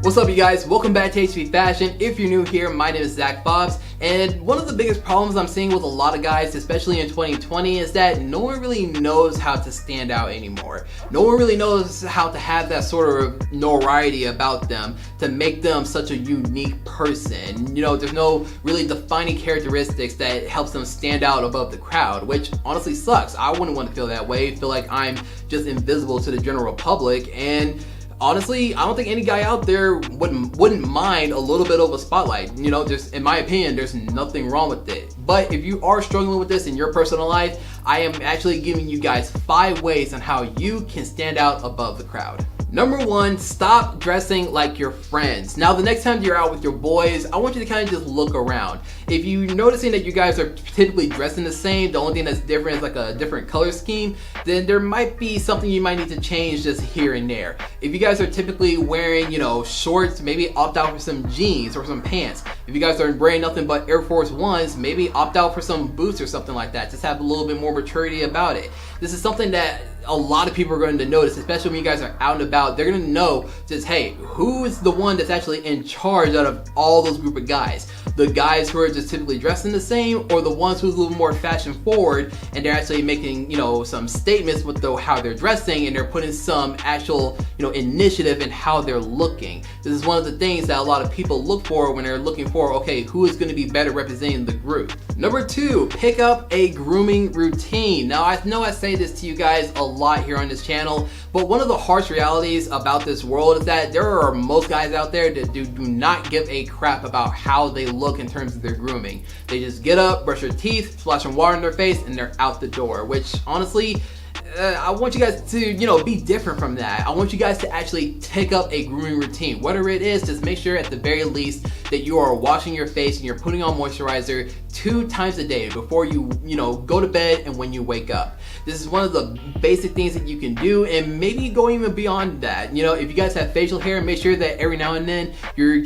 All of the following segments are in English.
What's up, you guys? Welcome back to HP Fashion. If you're new here, my name is Zach Fobbs, and one of the biggest problems I'm seeing with a lot of guys, especially in 2020, is that no one really knows how to stand out anymore. No one really knows how to have that sort of notoriety about them to make them such a unique person. You know, there's no really defining characteristics that helps them stand out above the crowd, which honestly sucks. I wouldn't want to feel that way, feel like I'm just invisible to the general public, and honestly, I don't think any guy out there wouldn't mind a little bit of a spotlight. You know, just in my opinion, there's nothing wrong with it. But if you are struggling with this in your personal life, I am actually giving you guys 5 ways on how you can stand out above the crowd. Number 1, stop dressing like your friends. Now, the next time you're out with your boys, I want you to kind of just look around. If you're noticing that you guys are typically dressing the same, the only thing that's different is like a different color scheme, then there might be something you might need to change just here and there. If you guys are typically wearing, you know, shorts, maybe opt out for some jeans or some pants. If you guys are wearing nothing but Air Force Ones, maybe opt out for some boots or something like that. Just have a little bit more maturity about it. This is something that a lot of people are going to notice, especially when you guys are out and about. They're going to know just, hey, who is the one that's actually in charge out of all those group of guys? The guys who are just typically dressing the same, or the ones who's a little more fashion forward and they're actually making, you know, some statements with how they're dressing, and they're putting some actual, you know, initiative in how they're looking. This is one of the things that a lot of people look for when they're looking for, okay, who is going to be better representing the group. Number 2, pick up a grooming routine. Now, I know I say this to you guys a lot here on this channel, but one of the harsh realities about this world is that there are most guys out there that do not give a crap about how they look in terms of their grooming. They just get up, brush their teeth, splash some water in their face, and they're out the door, which honestly, I want you guys to, you know, be different from that. I want you guys to actually take up a grooming routine. Whatever it is, just make sure at the very least that you are washing your face and you're putting on moisturizer 2 times a day before you go to bed and when you wake up. This is one of the basic things that you can do, and maybe go even beyond that. You know, if you guys have facial hair, make sure that every now and then you're,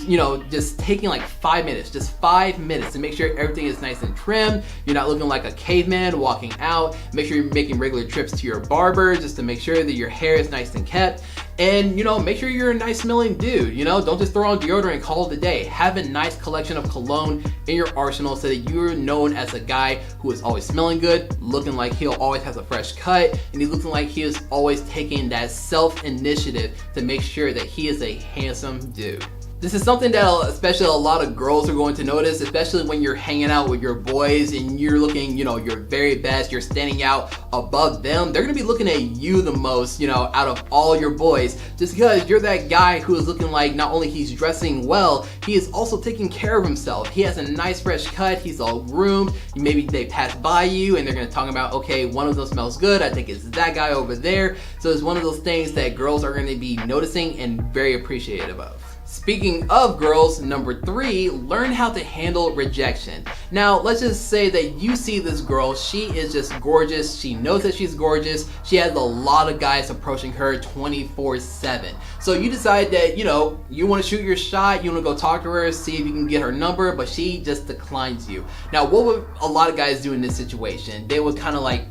just taking like 5 minutes, just 5 minutes to make sure everything is nice and trimmed. You're not looking like a caveman walking out. Make sure you're making regular trips to your barber just to make sure that your hair is nice and kept. And, make sure you're a nice smelling dude. Don't just throw on deodorant and call it a day. Have a nice collection of cologne in your arsenal so that you're known as a guy who is always smelling good, looking like he always has a fresh cut, and he's looking like he is always taking that self-initiative to make sure that he is a handsome dude. This is something that especially a lot of girls are going to notice, especially when you're hanging out with your boys and you're looking, your very best, you're standing out above them. They're going to be looking at you the most, out of all your boys, just because you're that guy who is looking like not only he's dressing well, he is also taking care of himself. He has a nice fresh cut, he's all groomed. Maybe they pass by you and they're going to talk about, okay, one of them smells good, I think it's that guy over there. So it's one of those things that girls are going to be noticing and very appreciative of. Speaking of girls, number 3, learn how to handle rejection. Now, let's just say that you see this girl, she is just gorgeous, she knows that she's gorgeous, she has a lot of guys approaching her 24/7. So you decide that, you want to shoot your shot, you want to go talk to her, see if you can get her number, but she just declines you. Now, what would a lot of guys do in this situation? They would kind of like,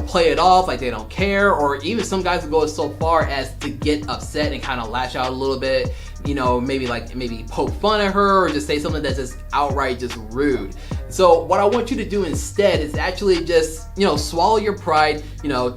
play it off like they don't care, or even some guys would go so far as to get upset and kind of lash out a little bit. Maybe poke fun at her or just say something that's just outright just rude. So what I want you to do instead is actually just, swallow your pride,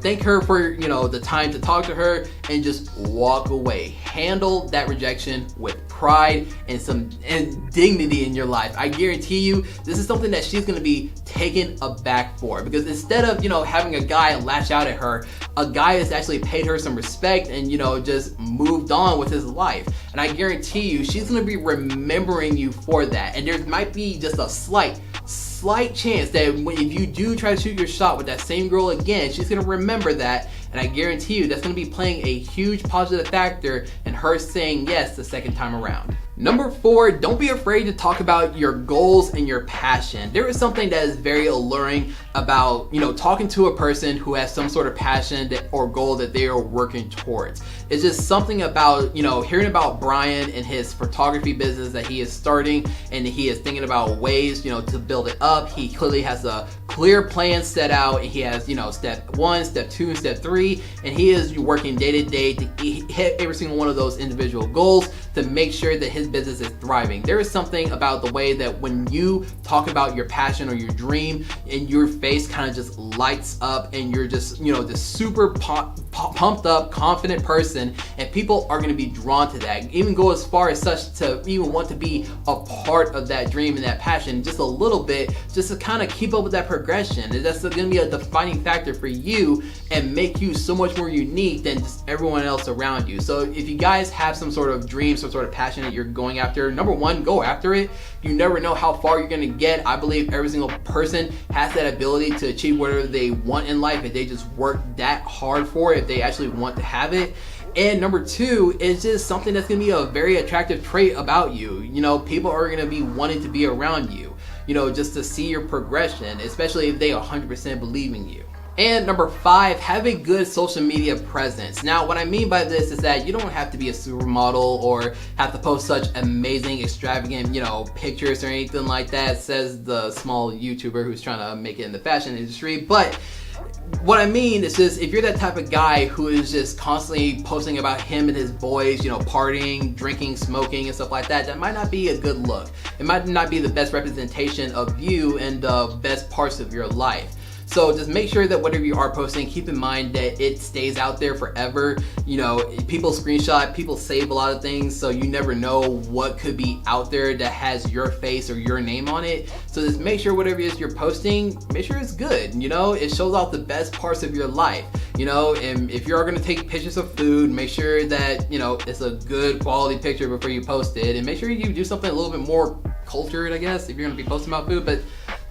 thank her for, the time to talk to her, and just walk away. Handle that rejection with pride and dignity in your life. I guarantee you this is something that she's going to be taken aback for, because instead of, having a guy lash out at her, a guy has actually paid her some respect and, just moved on with his life. And I guarantee you she's going to be remembering you for that. And there might be just a slight chance that if you do try to shoot your shot with that same girl again, she's going to remember that, and I guarantee you that's going to be playing a huge positive factor in her saying yes the second time around. Number 4, don't be afraid to talk about your goals and your passion. There is something that is very alluring about, talking to a person who has some sort of passion or goal that they are working towards. It's just something about, hearing about Brian and his photography business that he is starting, and he is thinking about ways, to build it up. He clearly has a clear plan set out, and he has, step 1, step 2, and step 3, and he is working day to day to hit every single one of those individual goals to make sure that his business is thriving. There is something about the way that when you talk about your passion or your dream and your face kind of just lights up and you're just, you know, this super pumped up, confident person, and people are going to be drawn to that. Even go as far as such to even want to be a part of that dream and that passion just a little bit, just to kind of keep up with that progression. And that's going to be a defining factor for you and make you so much more unique than just everyone else around you. So if you guys have some sort of dream, some sort of passion that you're going after, number one, go after it. You never know how far you're going to get. I believe every single person has that ability to achieve whatever they want in life if they just work that hard for it, if they actually want to have it. And number two is just something that's going to be a very attractive trait about you. You know, people are going to be wanting to be around you, you know, just to see your progression, especially if they 100% believe in you. And number five, have a good social media presence. Now, what I mean by this is that you don't have to be a supermodel or have to post such amazing, extravagant, you know, pictures or anything like that, says the small YouTuber who's trying to make it in the fashion industry. But what I mean is just, if you're that type of guy who is just constantly posting about him and his boys, you know, partying, drinking, smoking, and stuff like that, that might not be a good look. It might not be the best representation of you and the best parts of your life. So just make sure that whatever you are posting, keep in mind that it stays out there forever. You know, people screenshot, people save a lot of things, so you never know what could be out there that has your face or your name on it. So just make sure whatever it is you're posting, make sure it's good. You know, it shows off the best parts of your life. You know, and if you're gonna take pictures of food, make sure that, you know, it's a good quality picture before you post it, and make sure you do something a little bit more cultured, I guess, if you're gonna be posting about food. But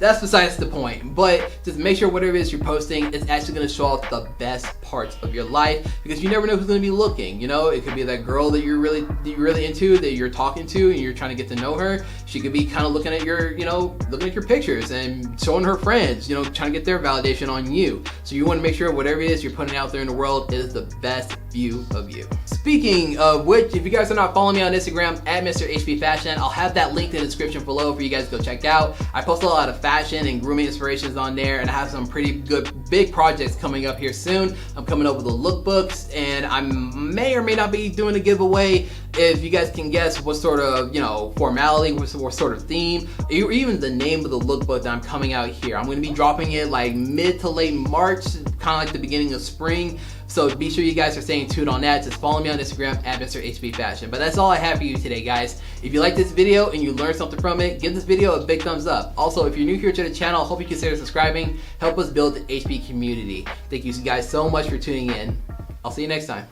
that's besides the point. But just make sure whatever it is you're posting is actually going to show off the best parts of your life, because you never know who's going to be looking. You know, it could be that girl that you're really into, that you're talking to, and you're trying to get to know her. She could be kind of looking at your, you know, looking at your pictures and showing her friends, you know, trying to get their validation on you. So you want to make sure whatever it is you're putting out there in the world is the best view of you. Speaking of which, if you guys are not following me on Instagram at Mr. HB Fashion, I'll have that link in the description below for you guys to go check out. I post a lot of fashion and grooming inspirations on there, and I have some pretty good big projects coming up here soon. I'm coming up with the lookbooks, and I may or may not be doing a giveaway. If you guys can guess what sort of, you know, formality, what sort of theme, or even the name of the lookbook that I'm coming out here. I'm going to be dropping it like mid to late March, kind of like the beginning of spring. So be sure you guys are staying tuned on that. Just follow me on Instagram at Mr. HB Fashion. But that's all I have for you today, guys. If you like this video and you learned something from it, give this video a big thumbs up. Also, if you're new here to the channel, I hope you consider subscribing. Help us build the HB community. Thank you guys so much for tuning in. I'll see you next time.